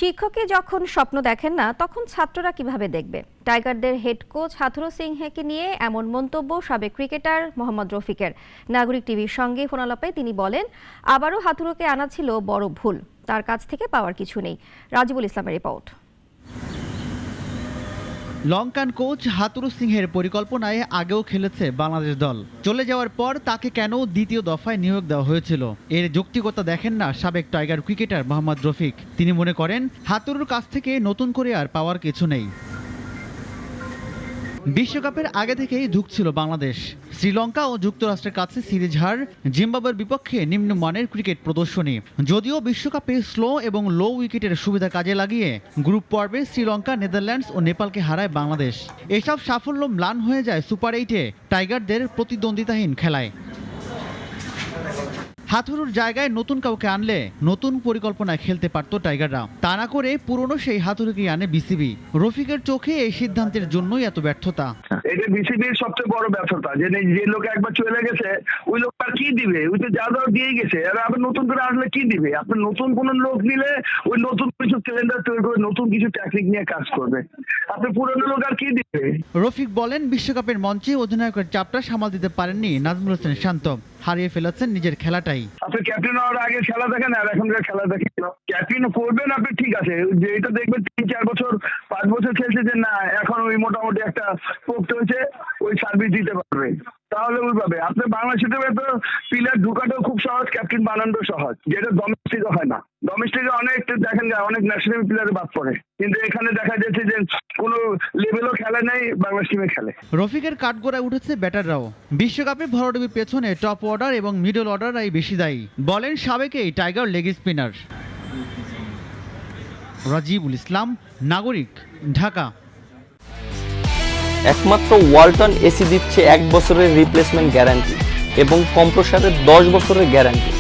শিক্ষকে যখন স্বপ্ন দেখেন না তখন ছাত্ররা কিভাবে দেখবে? টাইগারদের হেড কোচ হাথুরু সিংহকে নিয়ে এমন মন্তব্য সাবেক ক্রিকেটার মোহাম্মদ রফিকের। নাগরিক টিভির সঙ্গে ফোনালাপে তিনি বলেন, আবারও হাথুরুকে আনা ছিল বড় ভুল, তার কাছ থেকে পাওয়ার কিছু নেই। রাজিবুল ইসলামের রিপোর্ট। লঙ্কান কোচ হাথুরু সিংহের পরিকল্পনায় আগেও খেলেছে বাংলাদেশ দল। চলে যাওয়ার পর তাকে কেন দ্বিতীয় দফায় নিয়োগ দেওয়া হয়েছিল, এর যৌক্তিকতা দেখেন না সাবেক টাইগার ক্রিকেটার মোহাম্মদ রফিক। তিনি মনে করেন হাথুরুর কাছ থেকে নতুন করে আর পাওয়ার কিছু নেই। বিশ্বকাপের আগে থেকেই ধুঁকছিল বাংলাদেশ। শ্রীলঙ্কা ও যুক্তরাষ্ট্রের কাছে সিরিজ হার, জিম্বাবুয়ের বিপক্ষে নিম্নমানের ক্রিকেট প্রদর্শনী। যদিও বিশ্বকাপে স্লো এবং লো উইকেটের সুবিধা কাজে লাগিয়ে গ্রুপ পর্বে শ্রীলঙ্কা, নেদারল্যান্ডস ও নেপালকে হারায় বাংলাদেশ। এসব সাফল্য ম্লান হয়ে যায় সুপার 8-এ টাইগারদের প্রতিদ্বন্দ্বিতাহীন খেলায়। হাথুরুর জায়গায় নতুন কাউকে আনলে নতুন পরিকল্পনায় খেলতে পারত টাইগাররা। তা না করে পুরনো সেই হাথুরুকে আনে বিসিবি। রফিকের চোখে এই সিদ্ধান্তের জন্যই এত ব্যর্থতা। এটা বিসিবির সবচেয়ে বড় ব্যর্থতা, যে লোক একবার চলে গেছে ওই লোক আর কি দিবে? ওই তো যা যা দিয়ে গেছে, আর আবার নতুন করে আসলে কি দিবে? আপনি নতুন কোন লোক নিলে ওই নতুন কিছু ক্যালেন্ডার তৈরি করে নতুন কিছু টেকনিক নিয়ে কাজ করবে। আপনি পুরনো লোক আর কি দিবে? রফিক বলেন, বিশ্বকাপের মঞ্চে অধিনায়কের চাপটা সামাল দিতে পারেননি নাজমুল হোসেন শান্ত। হারিয়ে ফেলেছেন নিজের খেলাটাই। আপনি ক্যাপ্টেন হওয়ার আগে খেলা দেখেন আর এখনকার খেলা দেখেন। ক্যাপ্টেন করবেন আপনি, ঠিক আছে, যে এটা দেখবেন 3-4 বছর 5 বছর খেলছে, যে না এখন ওই মোটামুটি একটা পোক্ত হয়েছে, ওই সার্ভিস দিতে পারবে, তাহলে ওই পাবে। আপনি বাংলাদেশের তো প্লেয়ার ঢুকাটাও খুব সহজ, ক্যাপ্টেন বানানোও সহজ, যেটা ডোমেস্টিকে হয় না। ডোমেস্টিকে অনেক দেখেন যায়, অনেক ন্যাশনাল প্লেয়ারে বাদ পড়ে, কিন্তু এখানে দেখা যাচ্ছে যে কোনো লেভেলও খেলা নেই, বাংলাদেশ টিমে খেলে। রফিকের কাঠগড়ায় উঠেছে ব্যাটাররাও। বিশ্বকাপে ভরাডুবির পেছনে টপ অর্ডার এবং মিডল অর্ডাররাই বেশি দায়ী, বলেন সাবেক এই টাইগার লেগ স্পিনার। রাজিবুল ইসলাম, নাগরিক, ঢাকা। একমাত্র ওয়ালটন এসি দিচ্ছে 1 বছরের রিপ্লেসমেন্ট গ্যারান্টি এবং কম্প্রেসারের 10 বছরের গ্যারান্টি।